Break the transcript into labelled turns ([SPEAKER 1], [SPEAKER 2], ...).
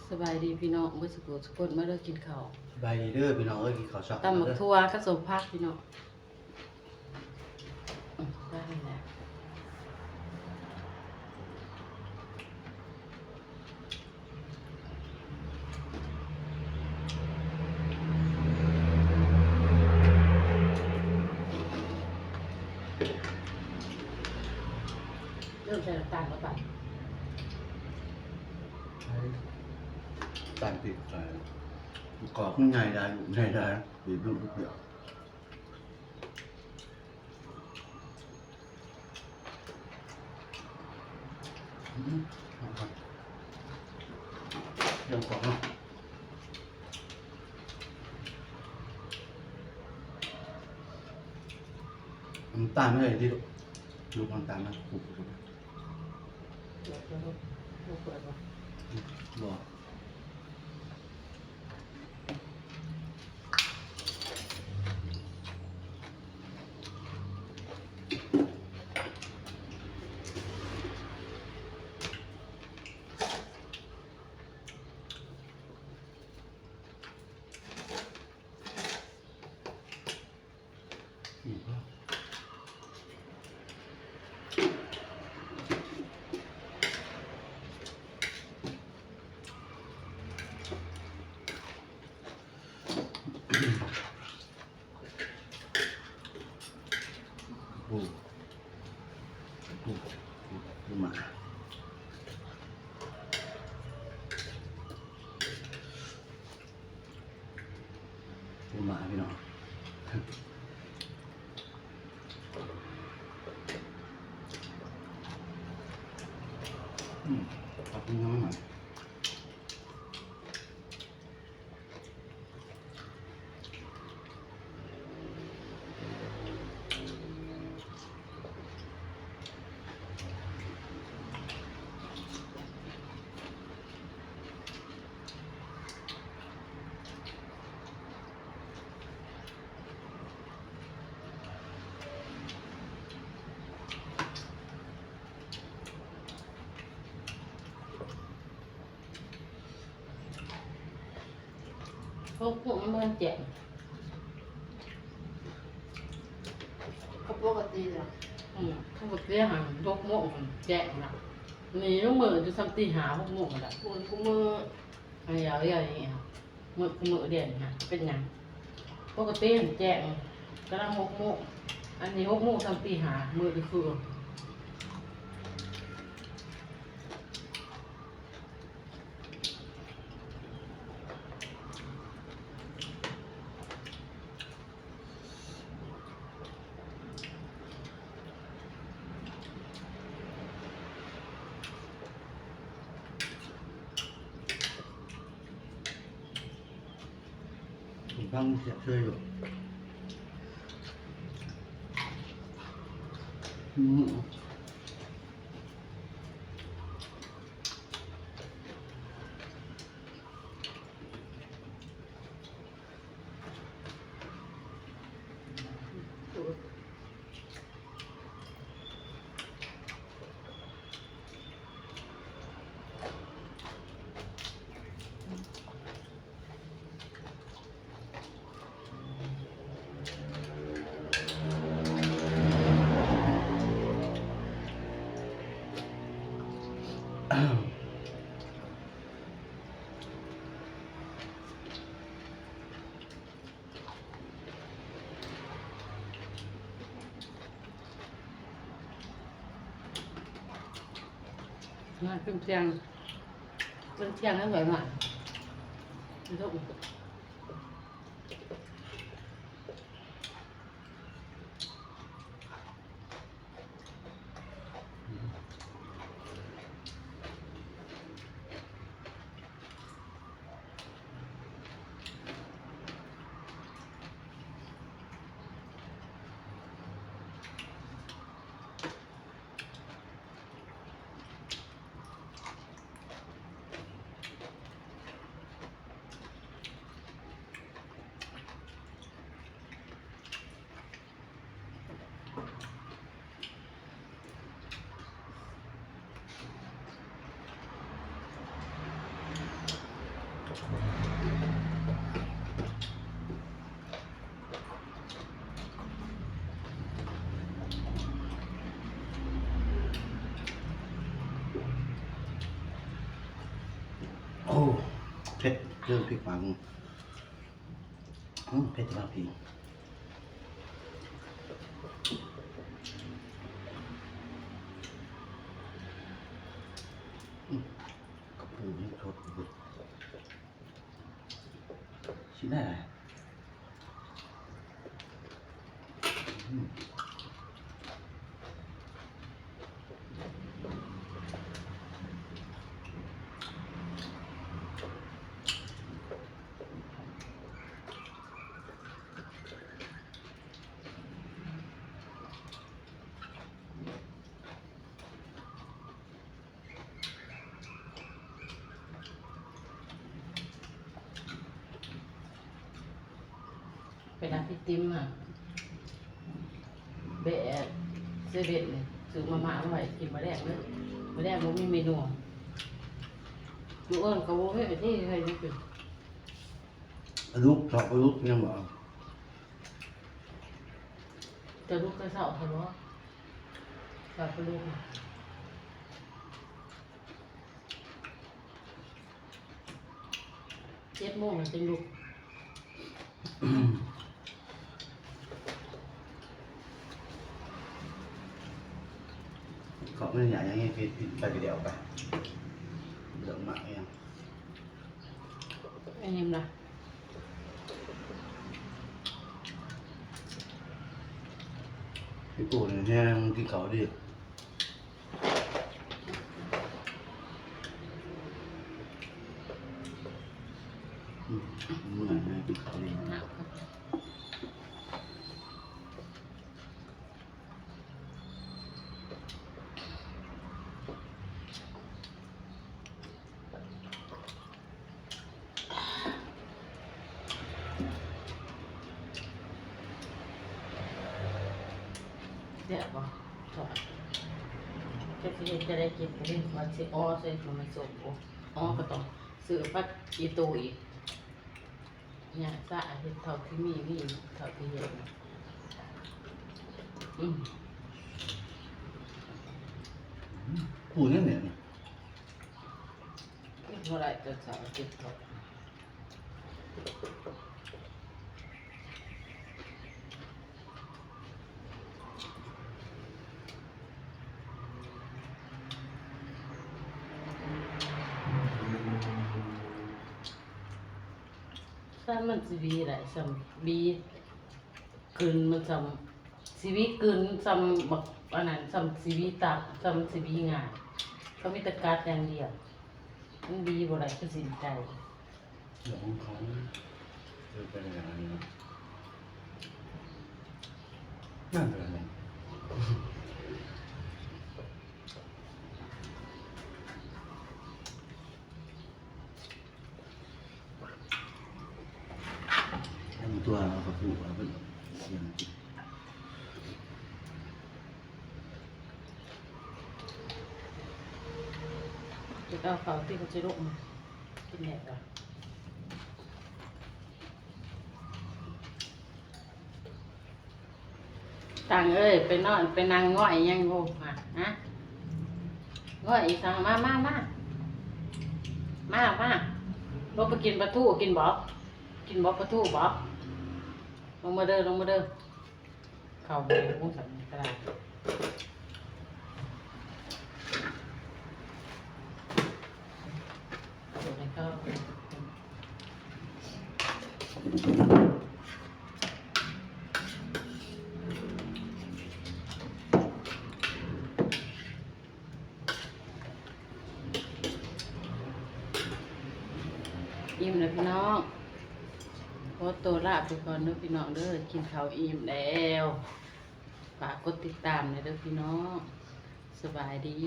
[SPEAKER 1] สบายดีพี่น้องเมื่อสักครู่สกุลมาเลิกกินข้าว
[SPEAKER 2] สบายดีเด้อพี่น้องเอ้ยกินข้าวเช้า
[SPEAKER 1] ตำหมัก
[SPEAKER 2] เด้อ
[SPEAKER 1] ทั่วกระสมพักพี่น้องได้แล้วเริ่มใส่น้ำตาลแล้วป่ะ
[SPEAKER 2] ตามติดใจกรอบง่ายได้ง่ายได้ดีลูกเดียวเรื่องของน้ำตาลไม่ได้ที่ลูกน้ำตาลนะปลูกบ่ปูหมาปูหมาพี่น้องขอบคุณน้องหน่อย
[SPEAKER 1] พวกมันเบิ่งแจ่มก็ปกติจ้ะเขาบอกเรียกหางยกโม่งแจ่มนะนี่ลูกมือจะทำตีหาพวกโม่งกันละกูมืออะไรอย่างเงี้ยมือเด่นนะเป็นยังปกติเห็นแจ่มกำลังหกโม่งอันนี้หกโม่งทำตีหามือก็คื
[SPEAKER 2] ฟังเสียงช่วยอยู่
[SPEAKER 1] มาขึ้นเชียงแล้วสวยมากทุก
[SPEAKER 2] โอ้เผ็ดเรื่องพริกหวานเผ็ดมากพี่กระปูนี่ทอดบุดชิ้นอะไร
[SPEAKER 1] เป็นอาพิติมอ่ะเบะเซเว่นเลยซื้อมาม่าไว้กินมาแรกเลยมาแรกมันมีเมนูลูกเอิญกับโว้ยที่เคยนี่คือ
[SPEAKER 2] ลูกชอบลูกยังบอก
[SPEAKER 1] จะลูกกระเสาทะเลาะกับลูก7 โมงมันจะลุก
[SPEAKER 2] เขาไม่อยากอย่างนี้พี่ไปเดี๋ยวไปเดี๋ยวมาเอง
[SPEAKER 1] ไอ้นิ่มล่ะ
[SPEAKER 2] พี่ปู่เนี่ยแห้งที่เขาดิเหมือนนะที่เขาดิ
[SPEAKER 1] หนักเดี๋ยวก่อนถอดจะได้กินไปเล่นวัดสิอ้อใส่ถุงมันส่งอ้อก็ต้องซื้อปัดอีตูอีกเนี่ยสะอาดเท่าที่มีเท่าที่เห็น
[SPEAKER 2] ปู่เนี่ยเนี่ย
[SPEAKER 1] เท่าไรจะสาวกินเท่าถ้ามันสิบีอะไรสัมบีกลืนมันสัมสิบีกลืนสัมบักอันนั้นสัมสิบีตัดสัมสิบีงานเขามีแต่การอย่างเดียวมันบีบ่ไรก็สิใจ
[SPEAKER 2] เดี๋ยวของเขาจะเป็นอย่างนี้นะนั่นเป็นอะไรทำตัวเรากับปู่เราเป็นเสียงจิต
[SPEAKER 1] จะเอาเขาที่เขาจะลุกมากินแหนกอ่ะต่างเอ้ยไปนอนไปนั่งง่อยยังงูมาฮะง่อยอีสังมาลงไปกินปลาทูกินบ่ปลาทูบ่ลงมาเด้อเข้าไปมุ้งสันกระดาษเดี๋ยวให้เข้าอิ่มเลยพี่น้องขอตัวลาไปก่อนเด้อพี่น้องเด้อกินข้าวอิ่มแล้วฝากกดติดตามหน่อยเด้อพี่น้องสบายดี